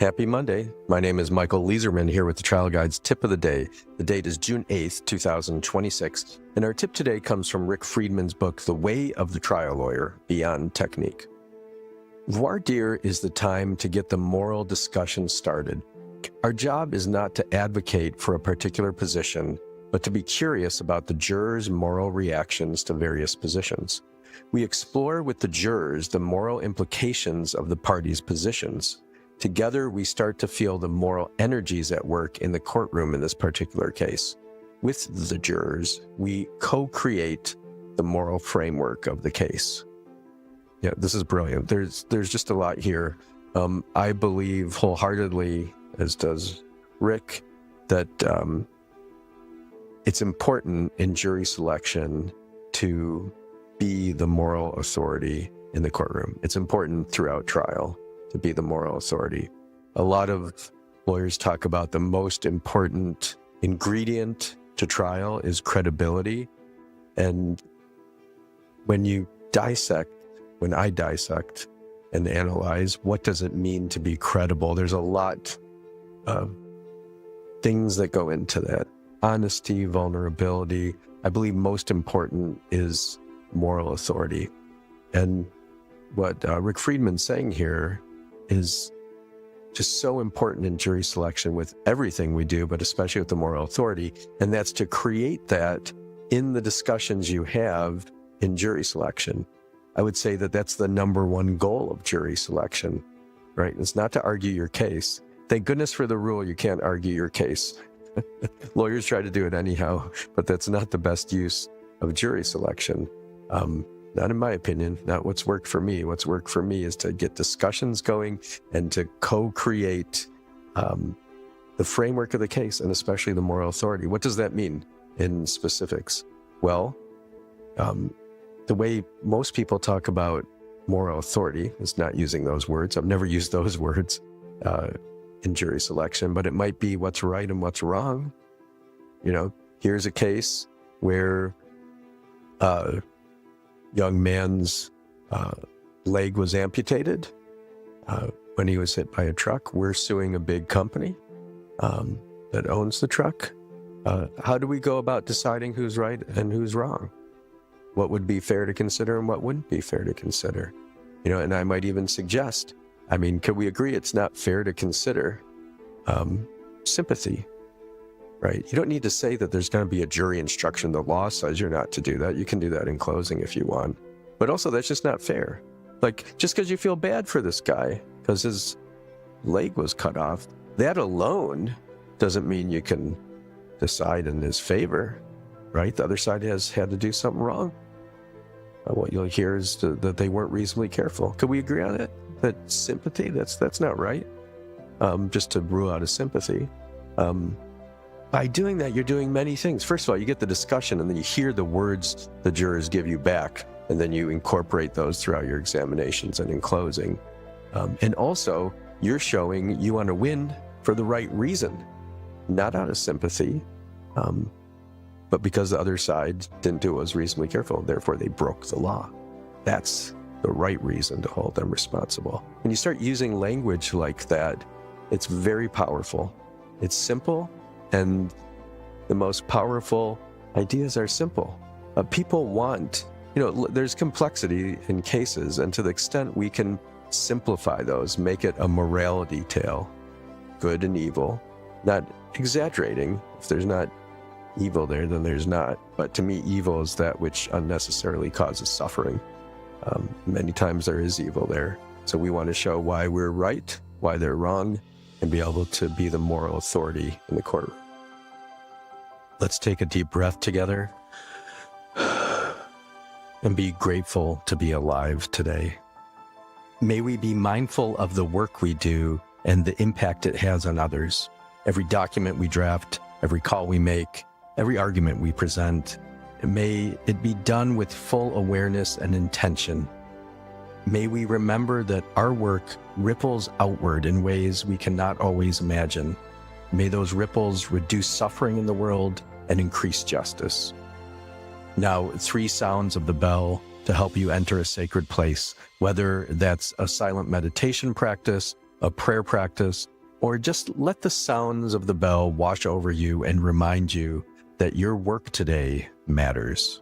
Happy Monday. My name is Michael Leeserman here with the Trial Guide's Tip of the Day. The date is June 8th, 2026, and our tip today comes from Rick Friedman's book, The Way of the Trial Lawyer, Beyond Technique. Voir dire is the time to get the moral discussion started. Our job is not to advocate for a particular position, but to be curious about the jurors' moral reactions to various positions. We explore with the jurors the moral implications of the parties' positions. Together, we start to feel the moral energies at work in the courtroom in this particular case. With the jurors, we co-create the moral framework of the case. Yeah, this is brilliant. There's just a lot here. I believe wholeheartedly, as does Rick, that it's important in jury selection to be the moral authority in the courtroom. It's important throughout trial to be the moral authority. A lot of lawyers talk about the most important ingredient to trial is credibility. And when I dissect and analyze, what does it mean to be credible? There's a lot of things that go into that. Honesty, vulnerability. I believe most important is moral authority. And what Rick Friedman's saying here is just so important in jury selection with everything we do, but especially with the moral authority. And that's to create that in the discussions you have in jury selection. I would say that that's the number one goal of jury selection, right? It's not to argue your case. Thank goodness for the rule, you can't argue your case. Lawyers try to do it anyhow, but that's not the best use of jury selection. Not in my opinion, not what's worked for me. What's worked for me is to get discussions going and to co-create the framework of the case, and especially the moral authority. What does that mean in specifics? Well, the way most people talk about moral authority is not using those words. I've never used those words in jury selection, but it might be what's right and what's wrong. You know, here's a case where young man's leg was amputated when he was hit by a truck. We're suing a big company that owns the truck. How do we go about deciding who's right and who's wrong? What would be fair to consider and what wouldn't be fair to consider? You know, and I might even suggest, I mean, could we agree it's not fair to consider sympathy? Right? You don't need to say that there's going to be a jury instruction. The law says you're not to do that. You can do that in closing if you want. But also, that's just not fair. Like, just because you feel bad for this guy because his leg was cut off, that alone doesn't mean you can decide in his favor, right? The other side has had to do something wrong. What you'll hear is that they weren't reasonably careful. Could we agree on it? That sympathy, that's not right. Just to rule out a sympathy. By doing that, you're doing many things. First of all, you get the discussion, and then you hear the words the jurors give you back, and then you incorporate those throughout your examinations and in closing. And also, you're showing you want to win for the right reason, not out of sympathy, but because the other side didn't do what was reasonably careful, therefore they broke the law. That's the right reason to hold them responsible. When you start using language like that, it's very powerful. It's simple. And the most powerful ideas are simple. People want, there's complexity in cases, and to the extent we can simplify those, make it a morality tale, good and evil, not exaggerating. If there's not evil there, then there's not. But to me, evil is that which unnecessarily causes suffering. Many times there is evil there. So we want to show why we're right, why they're wrong, and be able to be the moral authority in the courtroom. Let's take a deep breath together and be grateful to be alive today. May we be mindful of the work we do and the impact it has on others. Every document we draft, every call we make, every argument we present, may it be done with full awareness and intention. May we remember that our work ripples outward in ways we cannot always imagine. May those ripples reduce suffering in the world and increase justice. Now, 3 sounds of the bell to help you enter a sacred place, whether that's a silent meditation practice, a prayer practice, Or just let the sounds of the bell wash over you and remind you that your work today matters.